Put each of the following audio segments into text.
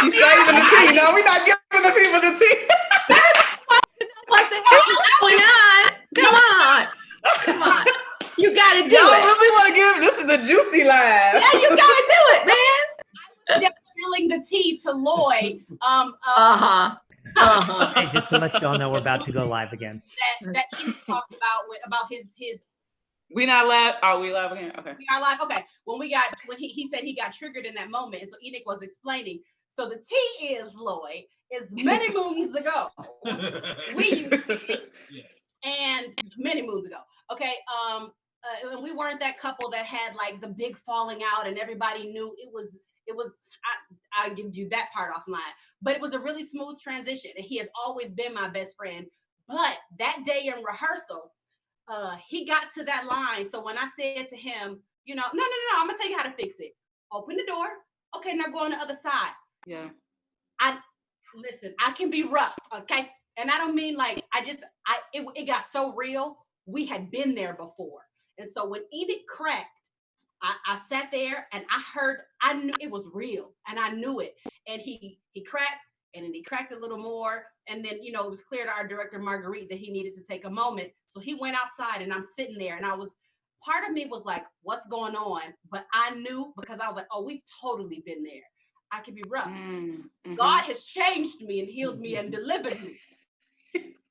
You saving the tea. No, we're not giving the people the tea. What the hell is going on? Come on. Come on. You got to do Y'all it. really want to give, this is the juicy line. Yeah, you got to do it, man. Just spilling the tea to Lloyd. Hey, just to let y'all know, we're about to go live again. That he talked about his. We not live. Are we live again? Okay. We are live. Okay. When he said he got triggered in that moment, and so Enoch was explaining. So the tea is, Lloyd, is many moons ago. We used to be, and many moons ago. Okay. And we weren't that couple that had like the big falling out, and everybody knew it was. I give you that part offline, but it was a really smooth transition, and he has always been my best friend. But that day in rehearsal, he got to that line. So when I said to him, no, I'm gonna tell you how to fix it. Open the door. Okay, now go on the other side. Yeah. Listen, I can be rough, okay? And I don't mean like it got so real. We had been there before. And so when Enoch cracked, I sat there and I knew it was real, and I knew it. And he cracked, and then he cracked a little more. And then, it was clear to our director, Marguerite, that he needed to take a moment. So he went outside, and I'm sitting there, and part of me was like, what's going on? But I knew, because I was like, oh, we've totally been there. I can be rough. Mm-hmm. God has changed me and healed me and delivered me.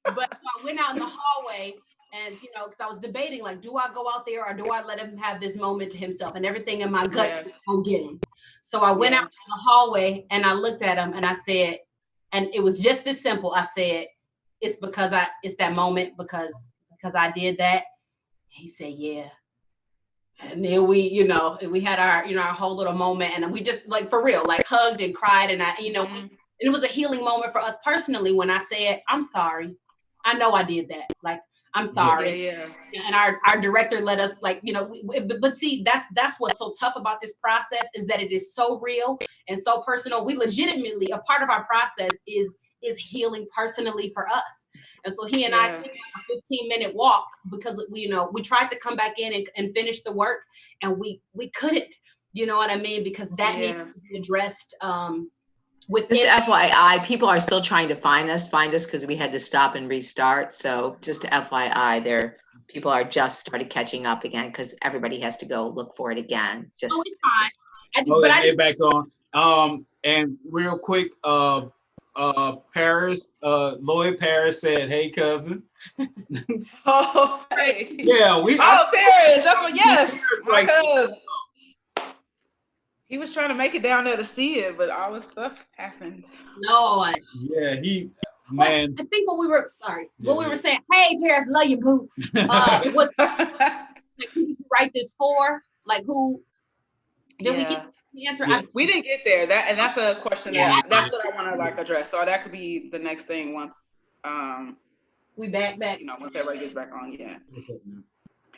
But I went out in the hallway, and because I was debating, like, do I go out there or do I let him have this moment to himself? And everything in my guts go get him. So I went out in the hallway, and I looked at him, and I said, and it was just this simple. I said, it's that moment because I did that. He said, yeah. And then we had our whole little moment, and we just, like, for real, like, hugged and cried, and it was a healing moment for us personally when I said, I'm sorry. I know I did that. Like, I'm sorry. Yeah. And our director let us, like, but see, that's what's so tough about this process, is that it is so real and so personal. We legitimately, a part of our process is healing personally for us. And so he and I took a 15-minute walk, because we tried to come back in and finish the work, and we couldn't, you know what I mean? Because that needed to be addressed. Just FYI, people are still trying to find us because we had to stop and restart. So just FYI, people are just started catching up again, because everybody has to go look for it again. It's fine. I get back on. And real quick, Paris, Lloyd Paris said, "Hey, cousin." Oh, hey. Yeah, Paris. That's what. Yes, my like, cousin. He was trying to make it down there to see it, but all this stuff happened. No. Yeah, I think what we were saying, hey, Paris, love you, boo. What like, who did you write this for? Like, who did we get the answer? Yes. We didn't get there. That's a question that's what I want to, like, address. So that could be the next thing once we back. Once everybody gets back on,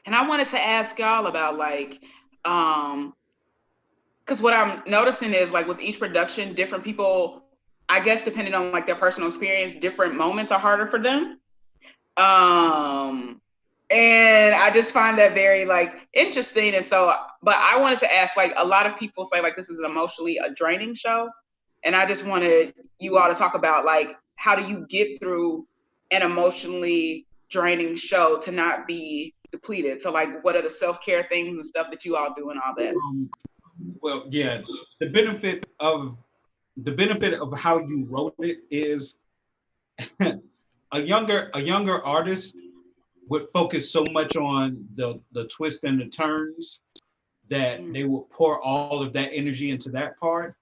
And I wanted to ask y'all about, like, because what I'm noticing is, like, with each production, different people, I guess, depending on, like, their personal experience, different moments are harder for them. And I just find that very, like, interesting. And so, but I wanted to ask, like, a lot of people say, like, this is an emotionally draining show. And I just wanted you all to talk about, like, how do you get through an emotionally draining show to not be depleted? So, like, what are the self-care things and stuff that you all do and all that? Well, yeah, the benefit of how you wrote it is a younger artist would focus so much on the twists and the turns that they will pour all of that energy into that part.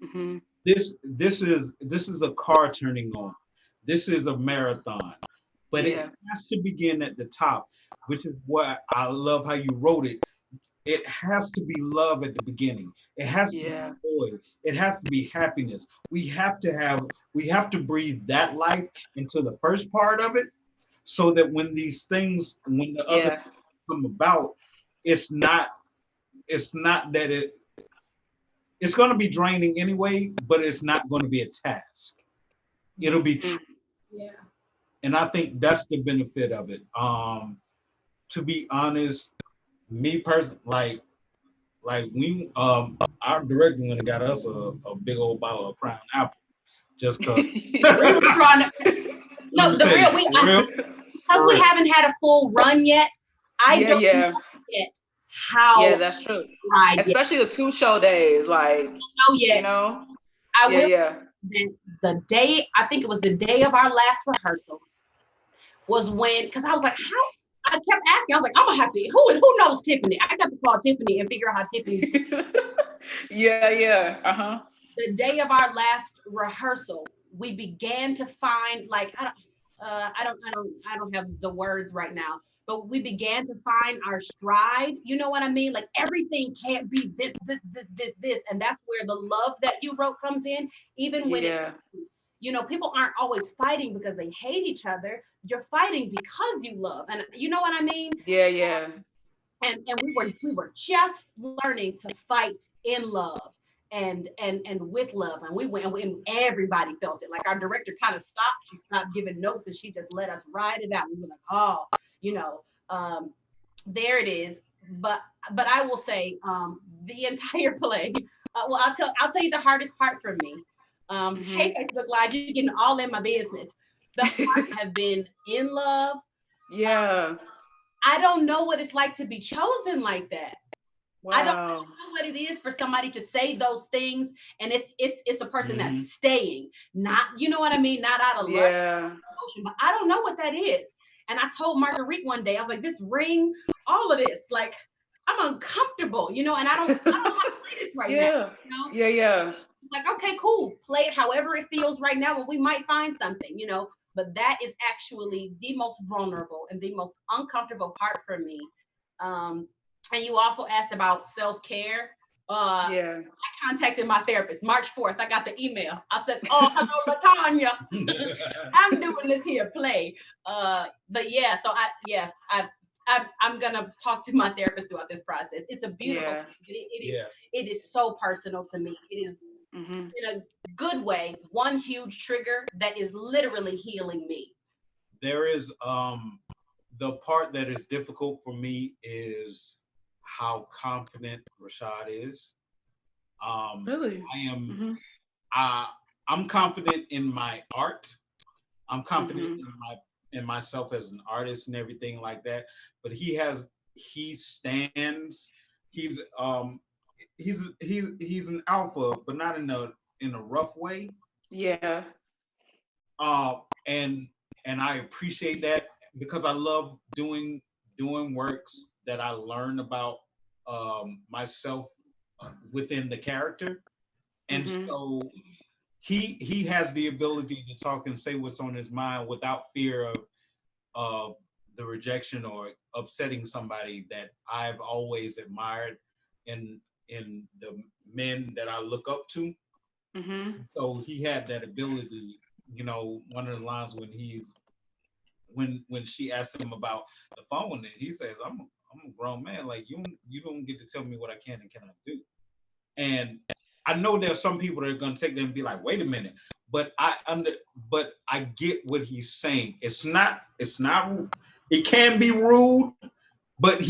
Mm-hmm. This is a car turning on. This is a marathon, but it has to begin at the top, which is what I love how you wrote it. It has to be love at the beginning. It has to be joy. It has to be happiness. We have to breathe that life into the first part of it, so that when the other things come about, it's not that it's going to be draining anyway, but it's not going to be a task. It'll be true. Yeah. And I think that's the benefit of it. To be honest, me personally, like, Like our director went and got us a big old bottle of Crown Apple just cause. We were trying to. No, the real because we haven't had a full run yet. I don't know yet how. Yeah, that's true. Right. Especially the 2 show days, like. Oh yeah. You know. I will. Yeah. The day, I think it was the day of our last rehearsal, was when, because I was like, how? I kept asking. I was like, I'm gonna have to. Who knows Tiffany? I got to call Tiffany and figure out how Tiffany. Yeah. The day of our last rehearsal, we began to find, like, I don't have the words right now, but we began to find our stride. You know what I mean? Like, everything can't be this, and that's where the love that you wrote comes in. Even when people aren't always fighting because they hate each other. You're fighting because you love, and you know what I mean? Yeah. And we were just learning to fight in love. And with love, and we went, and everybody felt it. Like, our director kind of stopped. She stopped giving notes, and she just let us ride it out. We were like, oh, there it is. But I will say, the entire play. Well, I'll tell you the hardest part for me. Hey, Facebook Live, you're getting all in my business. The part have been in love. Yeah. I don't know what it's like to be chosen like that. Wow. I don't know what it is for somebody to say those things, and it's a person that's staying, not, you know what I mean, not out of love, emotion, but I don't know what that is. And I told Marguerite one day, I was like, this ring, all of this, like, I'm uncomfortable, and I don't know how to play this right now. Yeah. Like, okay, cool, play it however it feels right now, and we might find something, but that is actually the most vulnerable and the most uncomfortable part for me. And you also asked about self-care. I contacted my therapist March 4th. I got the email. I said, oh, hello, LaTanya. I'm doing this here play. But yeah, so I'm gonna talk to my therapist throughout this process. It's a beautiful it is so personal to me. It is in a good way, one huge trigger that is literally healing me. There is the part that is difficult for me is how confident Rashad is. Really? I am I'm confident in my art. I'm confident in myself as an artist and everything like that. But he stands, he's an alpha, but not in a rough way. Yeah. And I appreciate that because I love doing works that I learn about myself within the character. And so he has the ability to talk and say what's on his mind without fear of the rejection or upsetting somebody that I've always admired in the men that I look up to. So he had that ability. One of the lines when she asked him about the phone, and he says, I'm a grown man. Like, you don't get to tell me what I can and cannot do. And I know there's some people that are going to take them and be like, wait a minute, but I get what he's saying. It's not, it can be rude, but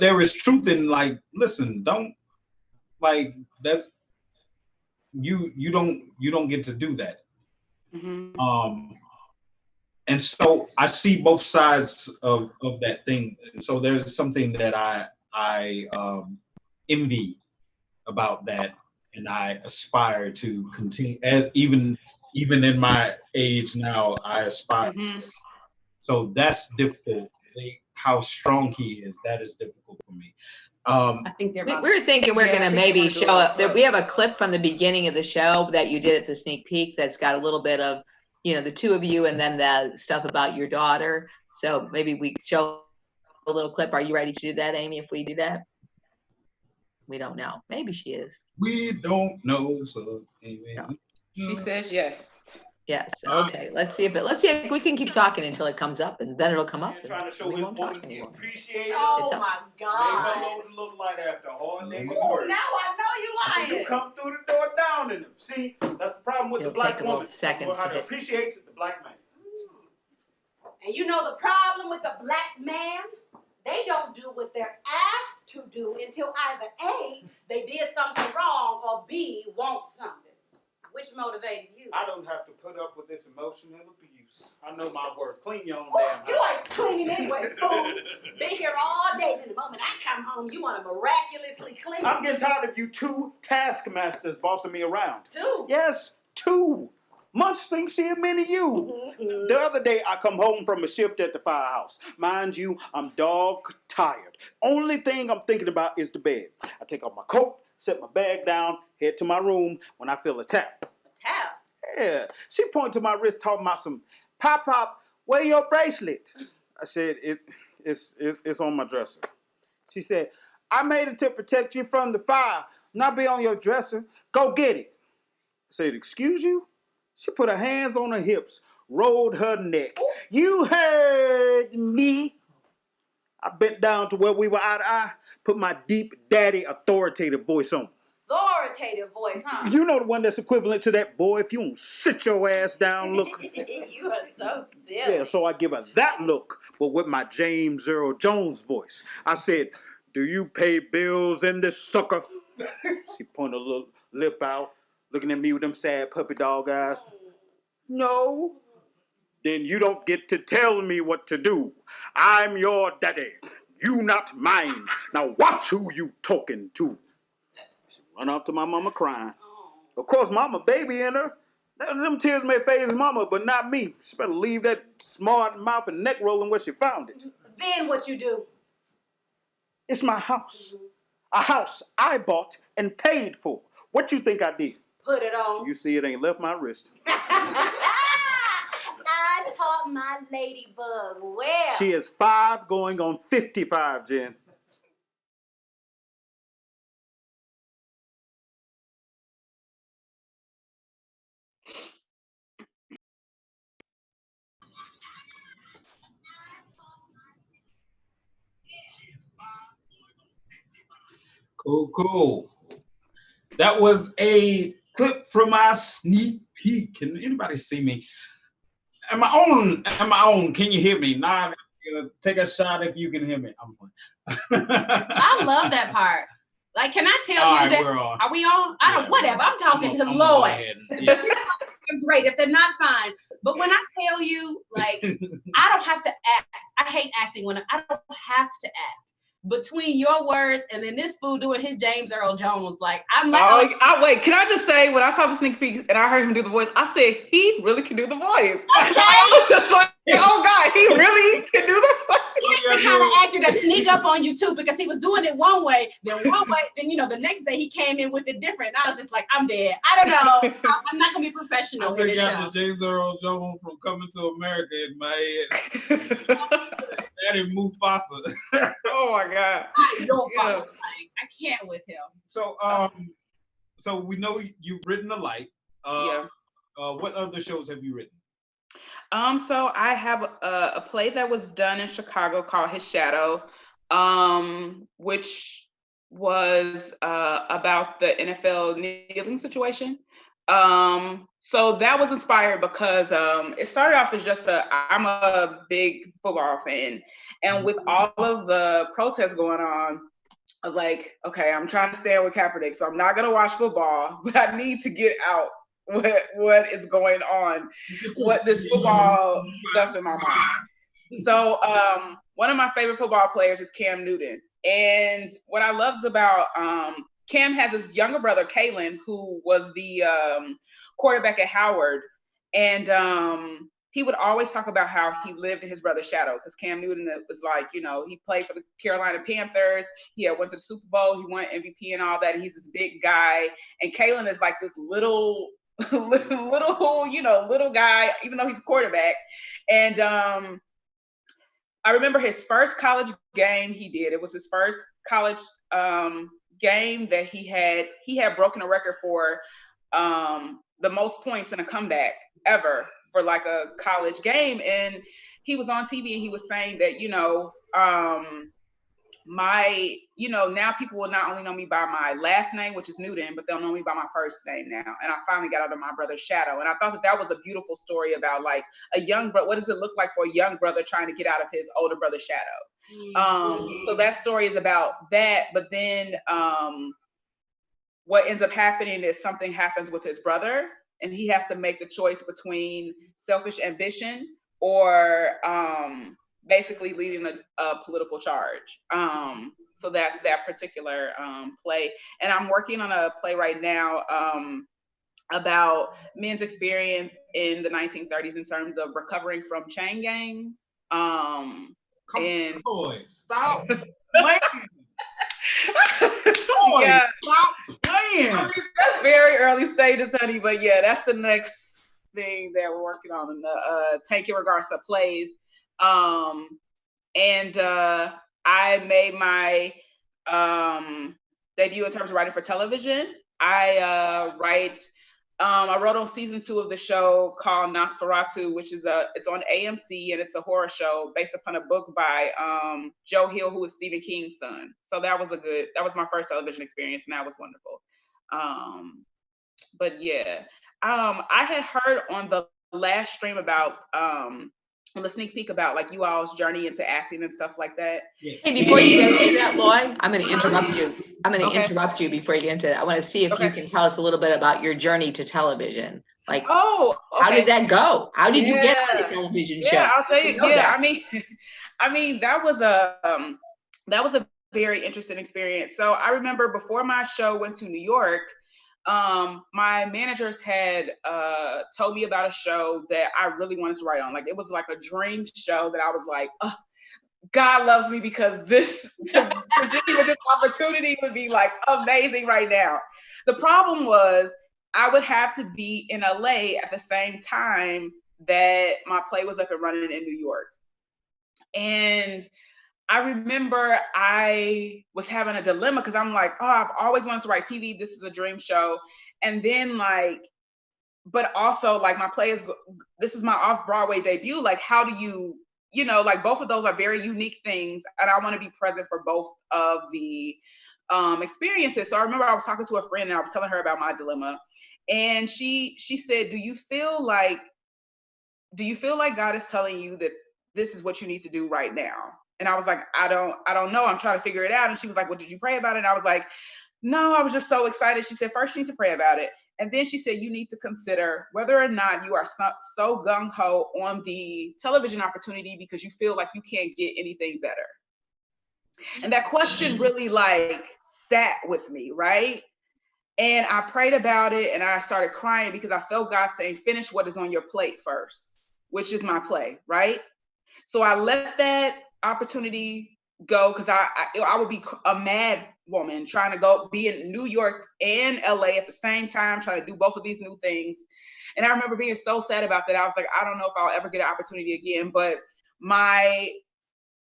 there is truth in, like, listen, don't, like, that you don't get to do that. And so I see both sides of that thing. And so there's something that I envy about that, and I aspire to continue. Even in my age now, I aspire. So that's difficult. How strong he is, that is difficult for me. I think we're thinking we're going to maybe show up. We have a clip from the beginning of the show that you did at the sneak peek that's got a little bit of, the two of you, and then the stuff about your daughter. So maybe we show a little clip. Are you ready to do that, Amy, if we do that? We don't know. Maybe she is. We don't know. So Amy. No. She says yes. Yes. Okay. Let's see if we can keep talking until it comes up, and then it'll come up. Trying to show his woman he appreciates. Oh my God! They know look like after all day. Now I know you lying. You come through the door down in them. See, that's the problem with the black woman. Seconds. How to appreciate the black man. And the problem with the black man, they don't do what they're asked to do until either A, they did something wrong, or B, want something. Which motivated you? I don't have to put up with this emotional abuse. I know my worth. Clean your own Ooh, damn house. you ain't cleaning anyway, fool. Been here all day. Then the moment I come home, you want to miraculously clean. I'm getting tired of you two taskmasters bossing me around. Two? Yes, two. Munch thinks she a mini you. Mm-hmm. The other day, I come home from a shift at the firehouse. Mind you, I'm dog tired. Only thing I'm thinking about is the bed. I take off my coat, set my bag down, head to my room when I feel a tap. A tap? Yeah. She pointed to my wrist talking about some, Pop, where your bracelet? I said, it's on my dresser. She said, I made it to protect you from the fire, not be on your dresser. Go get it. I said, excuse you? She put her hands on her hips, rolled her neck. You heard me. I bent down to where we were eye to eye, put my deep daddy authoritative voice on. Authoritative voice, huh? You know the one that's equivalent to that, boy, if you don't sit your ass down look. You are so silly. Yeah, so I give her that look, but with my James Earl Jones voice. I said, do you pay bills in this sucker? She pointed a little lip out, looking at me with them sad puppy dog eyes. No. Then you don't get to tell me what to do. I'm your daddy. You not mine. Now watch who you talking to. She run off to my mama crying. Of course, mama baby in her. Them tears may phase mama, but not me. She better leave that smart mouth and neck rolling where she found it. Then what you do? It's my house. A house I bought and paid for. What you think I did? Put it on. You see, it ain't left my wrist. I taught my ladybug well. She is 5 going on 55, Jen. Cool. That was a clip from my sneak peek. Can anybody see me? Am I on? Can you hear me? Nah, take a shot if you can hear me. I'm fine. I love that part. Like, can I tell All you right, that? we're on. Are we on? I don't. Whatever. I'm talking to I'm Lloyd. yeah. They're great. If they're not, fine. But when I tell you, like, I don't have to act. I hate acting when I don't have to act. Between your words and then this fool doing his James Earl Jones, like, I'm not. Wait, can I just say, when I saw the sneak peek and I heard him do the voice, I said, he really can do the voice. Okay. I was just like, oh God, he really can do the voice. He's the kind of actor that sneak up on you too, because he was doing it one way, then the next day he came in with it different. And I was just like, I'm dead. I don't know. I'm not gonna be professional in I this got show. the James Earl Jones from Coming to America in my head. That is Mufasa. Oh my God. Like, I can't with him. So we know you've written The Light. What other shows have you written? So I have a play that was done in Chicago called His Shadow, which was about the NFL kneeling situation. So that was inspired because it started off as just I'm a big football fan, and with all of the protests going on, I was like, okay, I'm trying to stand with Kaepernick, so I'm not gonna watch football, but I need to get out what is going on, what this football stuff in my mind. So one of my favorite football players is Cam Newton, and what I loved about Cam has his younger brother, Kalen, who was the quarterback at Howard. And he would always talk about how he lived in his brother's shadow, because Cam Newton was like, he played for the Carolina Panthers. He went to the Super Bowl. He won MVP and all that. And he's this big guy. And Kalen is like this little guy, even though he's a quarterback. And I remember his first college game he did. It was his first college game that he had broken a record for the most points in a comeback ever for like a college game. And he was on TV and he was saying that, now people will not only know me by my last name, which is Newton, but they'll know me by my first name now. And I finally got out of my brother's shadow. And I thought that was a beautiful story about like a young brother. What does it look like for a young brother trying to get out of his older brother's shadow? So that story is about that. But then what ends up happening is something happens with his brother, and he has to make the choice between selfish ambition or basically leading a political charge. So that's that particular play. And I'm working on a play right now about men's experience in the 1930s in terms of recovering from chain gangs. Boy, stop playing. Boy, yeah. Stop playing. I mean, that's very early stages, honey. But yeah, that's the next thing that we're working on in the Tank in regards to plays. And I made my debut in terms of writing for television. I wrote on season 2 of the show called Nosferatu, which is it's on AMC, and it's a horror show based upon a book by Joe Hill, who is Stephen King's son. So that was my first television experience, and that was wonderful. But yeah, I had heard on the last stream about on the sneak peek about like you all's journey into acting and stuff like that. Yes. Hey, before you get into that, Loy, I'm going to interrupt you. I'm going to interrupt you before you get into that. I want to see if you can tell us a little bit about your journey to television. Like, how did that go? How did you get on the television show? Yeah, I'll tell you. Yeah, I mean, that was a very interesting experience. So I remember before my show went to New York, my managers had told me about a show that I really wanted to write on. Like, it was like a dream show that I was like, oh, God loves me because this to present me with this opportunity would be like amazing right now. The problem was I would have to be in LA at the same time that my play was up and running in New York. And I remember I was having a dilemma because I'm like, oh, I've always wanted to write TV. This is a dream show. And then like, but also like my play this is my off-Broadway debut. Like, how do you like both of those are very unique things. And I want to be present for both of the experiences. So I remember I was talking to a friend and I was telling her about my dilemma. And she said, do you feel like God is telling you that this is what you need to do right now? And I was like, I don't know. I'm trying to figure it out. And she was like, well, did you pray about it? And I was like, no, I was just so excited. She said, first you need to pray about it. And then she said, you need to consider whether or not you are so gung-ho on the television opportunity because you feel like you can't get anything better. And that question really like sat with me, right? And I prayed about it and I started crying because I felt God saying, finish what is on your plate first, which is my play, right? So I let that opportunity go because I would be a mad woman trying to go be in New York and LA at the same time, trying to do both of these new things. And I remember being so sad about that. I was like, I don't know if I'll ever get an opportunity again. But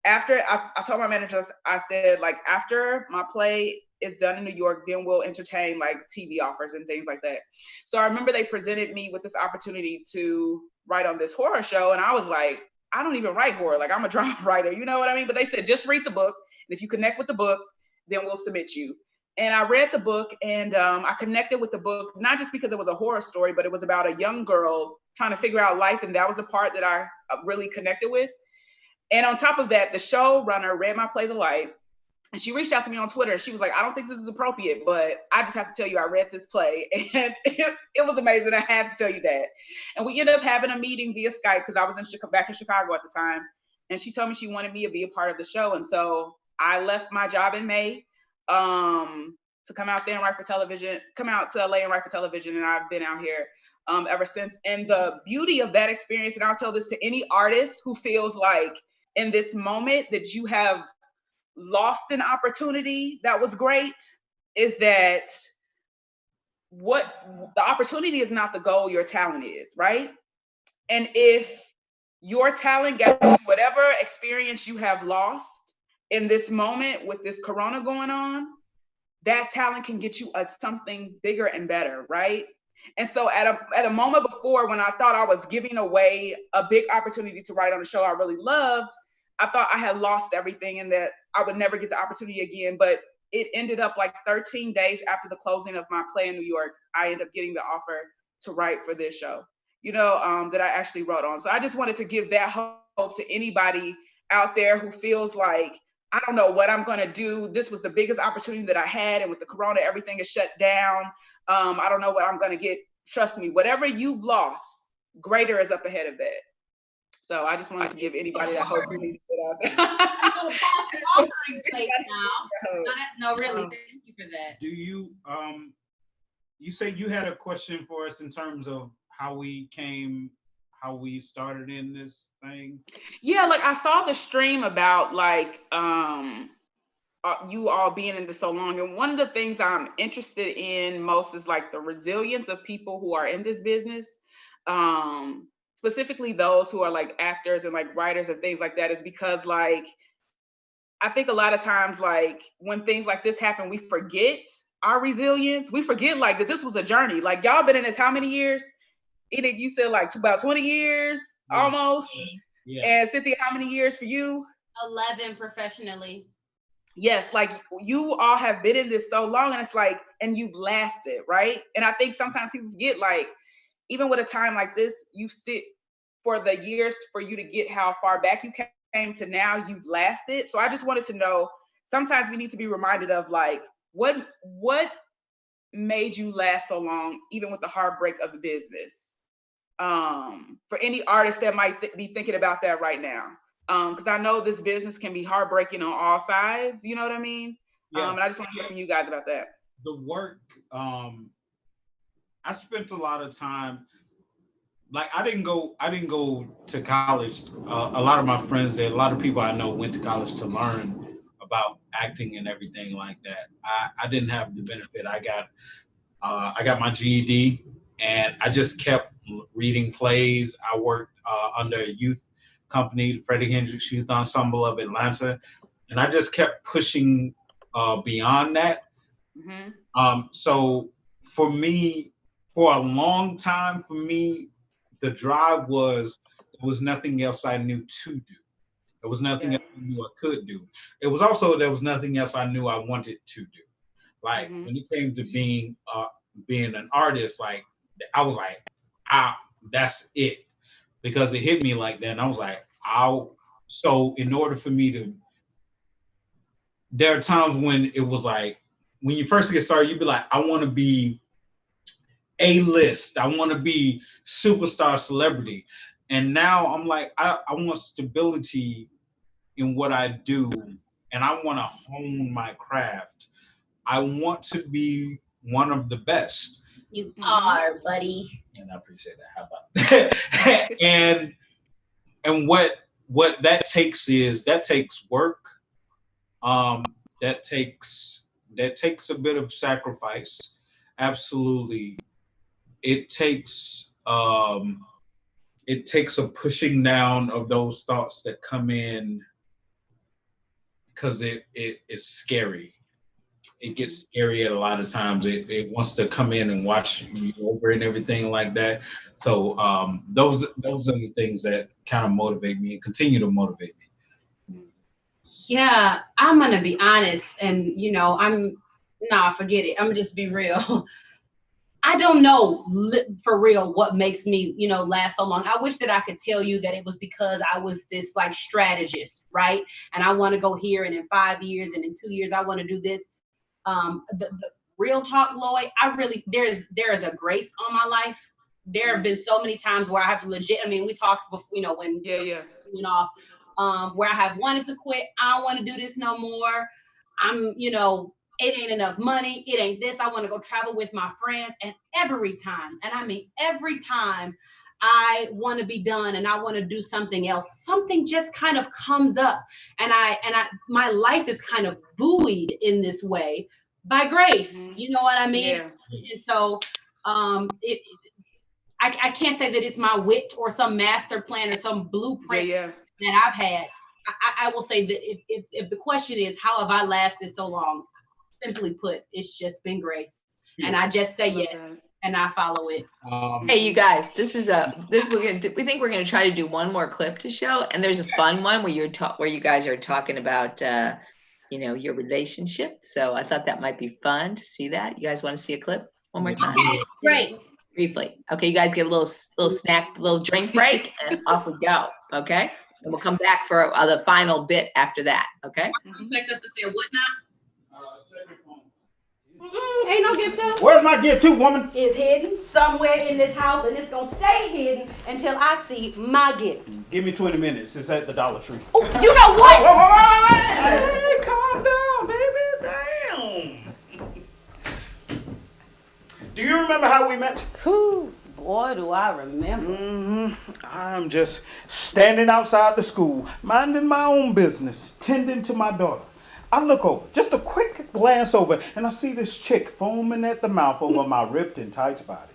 after I told my managers, I said, like, after my play is done in New York, then we'll entertain like TV offers and things like that. So I remember they presented me with this opportunity to write on this horror show. And I was like, I don't even write horror. Like, I'm a drama writer, you know what I mean? But they said, just read the book. And if you connect with the book, then we'll submit you. And I read the book and I connected with the book, not just because it was a horror story, but it was about a young girl trying to figure out life. And that was the part that I really connected with. And on top of that, the showrunner read my play, The Light, and she reached out to me on Twitter. She was like, I don't think this is appropriate, but I just have to tell you, I read this play and it was amazing. I had to tell you that. And we ended up having a meeting via Skype because I was back in Chicago at the time. And she told me she wanted me to be a part of the show. And so I left my job in May to come out there and write for television, come out to LA and write for television. And I've been out here ever since. And the beauty of that experience, and I'll tell this to any artist who feels like in this moment that you have lost an opportunity that was great, is that what the opportunity is not the goal, your talent is, right? And if your talent gets you whatever experience you have lost in this moment with this corona going on, that talent can get you something bigger and better, right? And so at a moment before when I thought I was giving away a big opportunity to write on a show I really loved, I thought I had lost everything and that I would never get the opportunity again. But it ended up like 13 days after the closing of my play in New York, I ended up getting the offer to write for this show, that I actually wrote on. So I just wanted to give that hope to anybody out there who feels like, I don't know what I'm going to do. This was the biggest opportunity that I had. And with the corona, everything is shut down. I don't know what I'm going to get. Trust me, whatever you've lost, greater is up ahead of that. So I just wanted to give anybody that hope. You need to get out there. I'm going to pass the offering plate now. No, really, thank you for that. Do you, you say you had a question for us in terms of how we started in this thing? Yeah, like I saw the stream about like you all being in this so long, and one of the things I'm interested in most is like the resilience of people who are in this business, specifically those who are like actors and like writers and things like that, is because like I think a lot of times like when things like this happen, we forget our resilience. We forget like that this was a journey. Like y'all been in this how many years? Enid, you said like about 20 years almost. Yeah. And Cynthia, how many years for you? 11 professionally. Yes, like you all have been in this so long, and it's like, and you've lasted, right? And I think sometimes people forget, like, even with a time like this, you stick for the years for you to get how far back you came to now, you've lasted. So I just wanted to know, sometimes we need to be reminded of like, what made you last so long, even with the heartbreak of the business? For any artist that might be thinking about that right now. Because I know this business can be heartbreaking on all sides, you know what I mean? Yeah. And I just want to hear from you guys about that. The work, I spent a lot of time, like I didn't go to college. A lot of my friends, a lot of people I know went to college to learn about acting and everything like that. I didn't have the benefit. I got my GED, and I just kept reading plays. I worked under a youth company, the Freddie Hendrix Youth Ensemble of Atlanta, and I just kept pushing beyond that. Mm-hmm. So for me, for a long time, the drive was there was nothing else I knew to do. There was nothing else I knew I could do. It was also there was nothing else I knew I wanted to do. Like when it came to being an artist, like I was like, that's it. Because it hit me like that. And I was like, so in order for me to, there are times when it was like, when you first get started, you'd be like, I want to be A-list. I want to be superstar celebrity. And now I'm like, I want stability in what I do. And I want to hone my craft. I want to be one of the best. You are, buddy. And I appreciate that. How about that? and what that takes work. That takes a bit of sacrifice. Absolutely. It takes a pushing down of those thoughts that come in because it is scary. It gets scary at a lot of times. It wants to come in and watch you over and everything like that. So those are the things that kind of motivate me and continue to motivate me. Yeah, I'm gonna be honest, and forget it. I'm gonna just be real. I don't know for real what makes me, last so long. I wish that I could tell you that it was because I was this like strategist, right? And I want to go here, and in 5 years, and in 2 years, I want to do this. The real talk, Lloyd, there is a grace on my life. There have been so many times where I have legit, we talked before, when it went off, where I have wanted to quit. I don't want to do this no more. It ain't enough money. It ain't this. I want to go travel with my friends. And every time, every time I want to be done and I want to do something else, something just kind of comes up. And my life is kind of buoyed in this way by grace. Mm-hmm. You know what I mean? Yeah. And so I can't say that it's my wit or some master plan or some blueprint that I've had. I will say that if the question is, how have I lasted so long? Simply put, it's just been grace. Yeah. And I just say yes. and I follow it. Hey, you guys, we think we're gonna try to do one more clip to show, and there's a fun one where you guys are talking about your relationship. So I thought that might be fun to see that. You guys want to see a clip one more time? Okay, great. Briefly. Okay, you guys get a little snack, little drink break, and off we go. Okay, and we'll come back for the final bit after that. Okay. Text us to say what now? Ain't no gift to. Where's my gift to, woman? It's hidden somewhere in this house, and it's gonna stay hidden until I see my gift. Give me 20 minutes. It's at the Dollar Tree. Oh, you know what? Hey, calm down, baby. Damn. Do you remember how we met? Ooh, boy, do I remember. I'm just standing outside the school, minding my own business, tending to my daughter. I look over, just a quick glance over, and I see this chick foaming at the mouth over my ripped and tight body.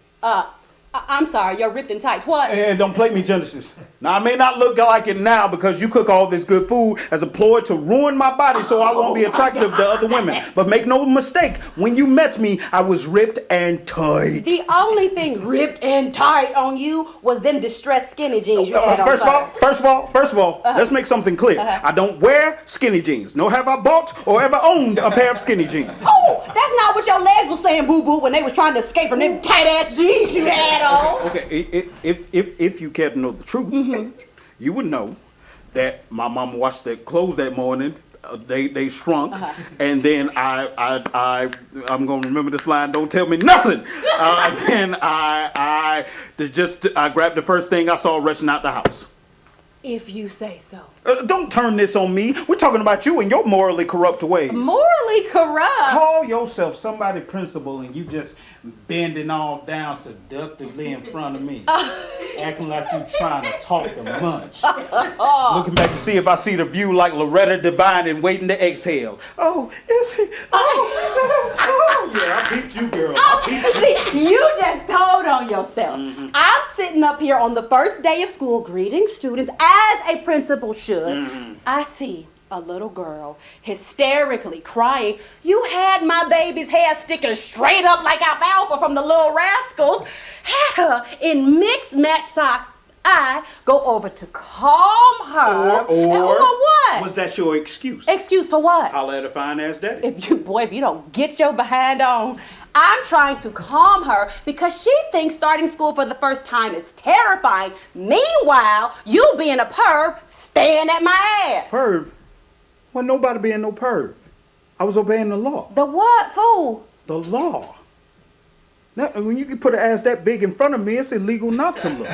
I'm sorry, you're ripped and tight. What? Hey, don't play me, Genesis. Now, I may not look like it now because you cook all this good food as a ploy to ruin my body so I won't be attractive to other women. But make no mistake, when you met me, I was ripped and tight. The only thing ripped and tight on you was them distressed skinny jeans you had on. First of all, let's make something clear. I don't wear skinny jeans, nor have I bought or ever owned a pair of skinny jeans. Oh, that's not what your legs were saying, boo-boo, when they was trying to escape from them tight-ass jeans you had. Okay, if you care to know the truth, you would know that my mama washed their clothes that morning. They shrunk, and then I'm gonna remember this line. Don't tell me nothing. Then I grabbed the first thing I saw rushing out the house. If you say so. Don't turn this on me. We're talking about you and your morally corrupt ways. Morally corrupt? Call yourself somebody principal and you just bending all down seductively in front of me. Acting like you trying to talk a bunch. Looking back to see if I see the view like Loretta Devine and waiting to exhale. Oh, is he? Oh, yeah, I beat you, girl. I beat you. You just told on yourself. I'm sitting up here on the first day of school greeting students as a principal should. I see a little girl hysterically crying. You had my baby's hair sticking straight up like alfalfa from the Little Rascals. Had her in mixed match socks. I go over to calm her. Or what? Was that your excuse? Excuse for what? Holla at a fine ass daddy. If you don't get your behind on. I'm trying to calm her because she thinks starting school for the first time is terrifying. Meanwhile, you being a perv, staying at my ass. Perv? Well, nobody being no perv. I was obeying the law. The what, fool? The law. Now, when you can put an ass that big in front of me, it's illegal not to look.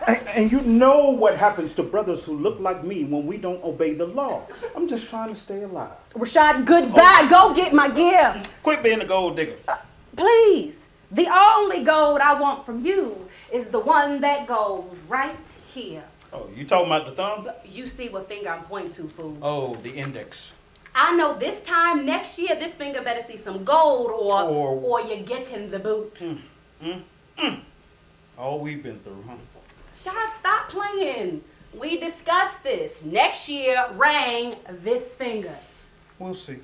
And you know what happens to brothers who look like me when we don't obey the law. I'm just trying to stay alive. Rashad, goodbye. Go get my gift. Quit being a gold digger. Please. The only gold I want from you is the one that goes right here. Oh, you talking about the thumb? You see what finger I'm pointing to, fool. Oh, the index. I know this time next year, this finger better see some gold or you're getting the boot. All we've been through, huh? Shad, stop playing. We discussed this. Next year, ring this finger. We'll see.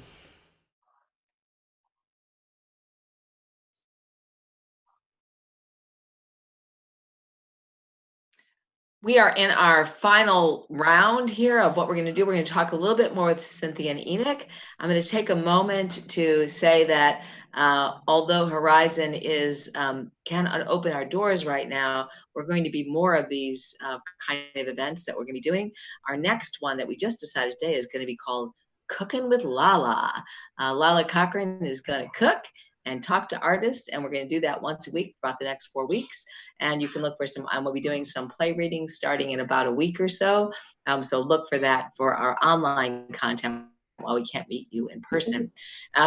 We are in our final round here of what we're going to do. We're going to talk a little bit more with Cynthia and Enoch. I'm going to take a moment to say that although Horizon cannot open our doors right now, we're going to be more of these kind of events that we're going to be doing. Our next one that we just decided today is going to be called Cooking with Lala. Lala Cochran is going to cook and talk to artists, and we're going to do that once a week for about the next 4 weeks. And you can look for we'll be doing some play readings starting in about a week or so. So look for that for our online content while we can't meet you in person.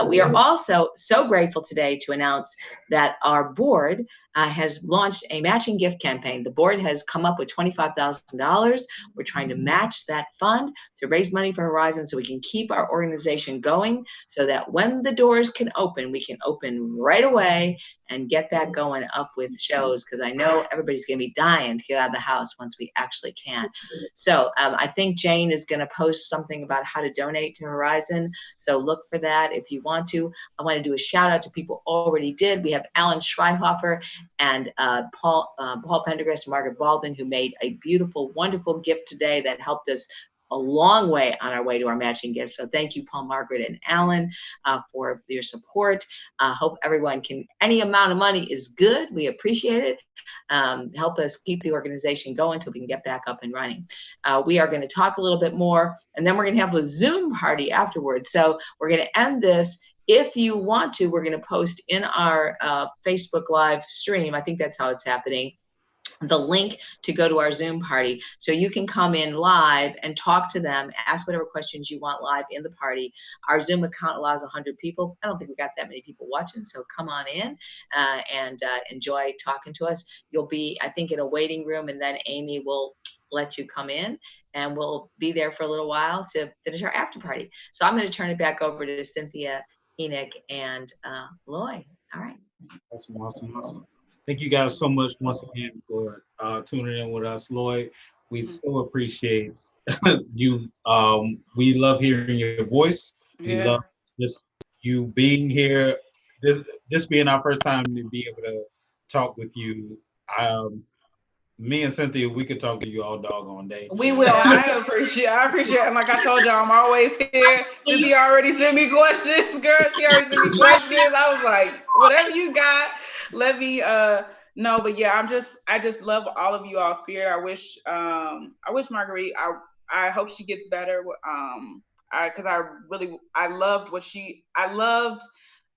We are also so grateful today to announce that our board has launched a matching gift campaign. The board has come up with $25,000. We're trying to match that fund to raise money for Horizon so we can keep our organization going so that when the doors can open, we can open right away and get that going up with shows, because I know everybody's going to be dying to get out of the house once we actually can. So I think Jane is going to post something about how to donate to Horizon. So look for that if you want to. I want to do a shout out to people already did. We have Alan Schreihofer and Paul Pendergast and Margaret Baldwin, who made a beautiful, wonderful gift today that helped us a long way on our way to our matching gift. So thank you, Paul, Margaret, and Alan, for your support. Hope everyone can, any amount of money is good. We appreciate it. Help us keep the organization going so we can get back up and running. We are going to talk a little bit more, and then we're going to have a Zoom party afterwards. So we're going to end this. If you want to, we're going to post in our Facebook Live stream. I think that's how it's happening. The link to go to our Zoom party, so you can come in live and talk to them, ask whatever questions you want live in the party. Our Zoom account allows 100 people. I don't think we got that many people watching, so come on in and enjoy talking to us. You'll be, I think, in a waiting room, and then Amy will let you come in, and we'll be there for a little while to finish our after party. So I'm going to turn it back over to Cynthia, Enoch, and Lloyd. All right. Awesome. Thank you guys so much once again for tuning in with us, Lloyd. We so appreciate you. We love hearing your voice. We love just you being here. This being our first time to be able to talk with you. Me and Cynthia, we could talk to you all doggone day. We will. I appreciate it. And like I told you, I'm always here. Cynthia already sent me questions, girl. She already sent me questions. I was like, whatever you got, let me no, but yeah, I just love all of you all's spirit. I wish Marguerite, I hope she gets better. Because I loved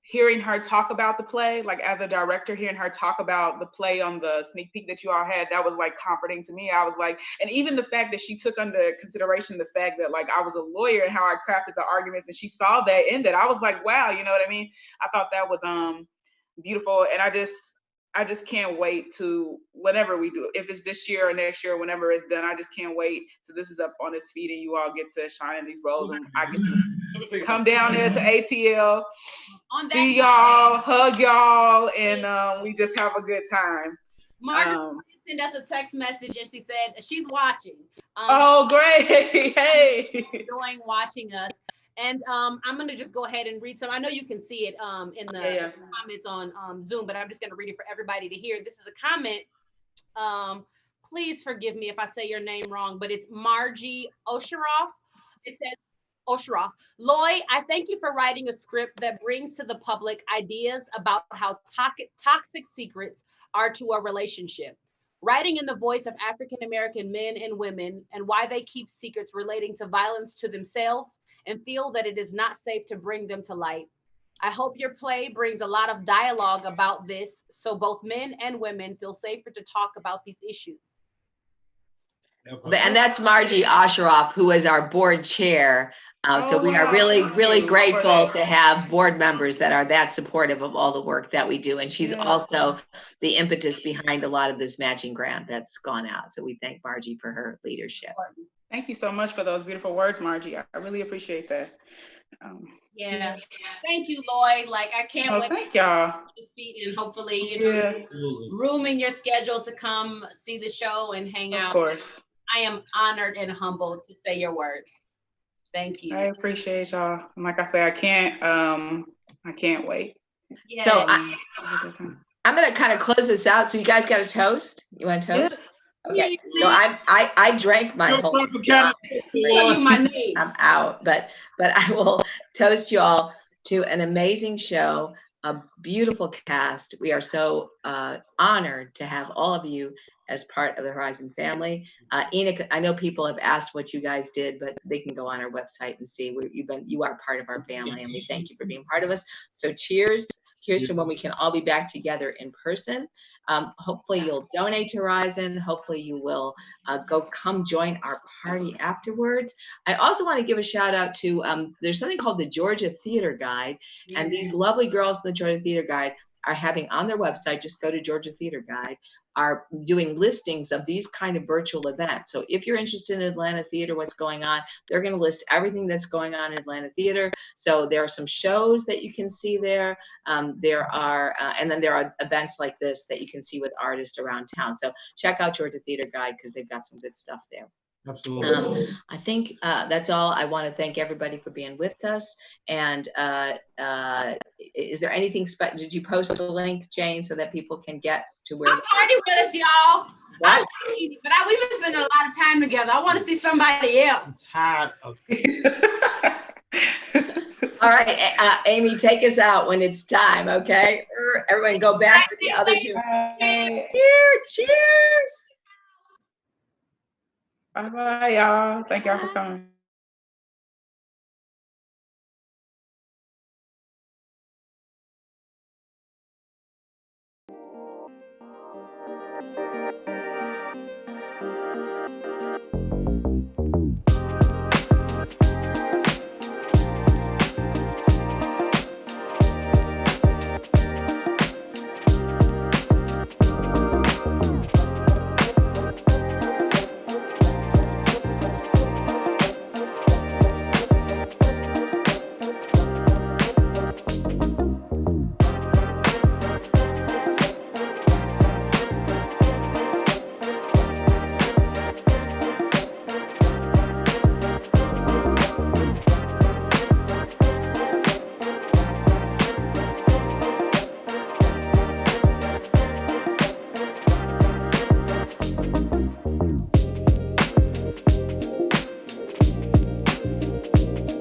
hearing her talk about the play, like as a director, hearing her talk about the play on the sneak peek that you all had, that was like comforting to me. I was like, and even the fact that she took under consideration the fact that like I was a lawyer and how I crafted the arguments, and she saw that in that, I was like, wow, you know what I mean? I thought that was beautiful, and I just can't wait to whenever we do it, if it's this year or next year, whenever it's done. I just can't wait till this is up on its feet and you all get to shine in these roles, and I get to come down there to ATL, see y'all, hug y'all, and we just have a good time. Margaret sent us a text message and she said she's watching. Oh, great! Hey, enjoying watching us. And I'm going to just go ahead and read some. I know you can see it in the comments on Zoom, but I'm just going to read it for everybody to hear. This is a comment. Please forgive me if I say your name wrong, but it's Margie Osheroff. It says, Osheroff, Lloyd, I thank you for writing a script that brings to the public ideas about how toxic secrets are to a relationship. Writing in the voice of African-American men and women and why they keep secrets relating to violence to themselves and feel that it is not safe to bring them to light. I hope your play brings a lot of dialogue about this so both men and women feel safer to talk about these issues. And that's Margie Osheroff, who is our board chair. So we are really, really grateful to have board members that are that supportive of all the work that we do. And she's also the impetus behind a lot of this matching grant that's gone out. So we thank Margie for her leadership. Thank you so much for those beautiful words, Margie. I really appreciate that. Thank you, Lloyd. Like, I can't wait. Thank y'all. To speak, and hopefully, you know, room in your schedule to come see the show and hang out. Of course. I am honored and humbled to say your words. Thank you. I appreciate y'all. And like I said, I can't wait. Yeah. So I'm going to kind of close this out. So you guys got a toast? You want a toast? Yeah. Okay. So I drank my whole I'm out, but I will toast you all to an amazing show, a beautiful cast. We are so honored to have all of you as part of the Horizon family. Enoch, I know people have asked what you guys did, but they can go on our website and see you are part of our family, and we thank you for being part of us. So cheers. Here's to when we can all be back together in person. Hopefully you'll donate to Horizon. Hopefully you will come join our party afterwards. I also want to give a shout out to, there's something called the Georgia Theater Guide. And these lovely girls in the Georgia Theater Guide are having on their website, just go to Georgia Theater Guide, are doing listings of these kind of virtual events. So if you're interested in Atlanta Theater, what's going on, they're going to list everything that's going on in Atlanta Theater. So there are some shows that you can see there. And then there are events like this that you can see with artists around town. So check out Georgia Theater Guide because they've got some good stuff there. Absolutely. I think that's all. I want to thank everybody for being with us. And is there anything special? Did you post the link, Jane, so that people can get to where? I'm already with us, y'all. What? We've been spending a lot of time together. I want to see somebody else. Tired of All right, Amy, take us out when it's time, okay? Everyone go back to the other two. Cheers. Bye bye, y'all. Thank y'all for coming.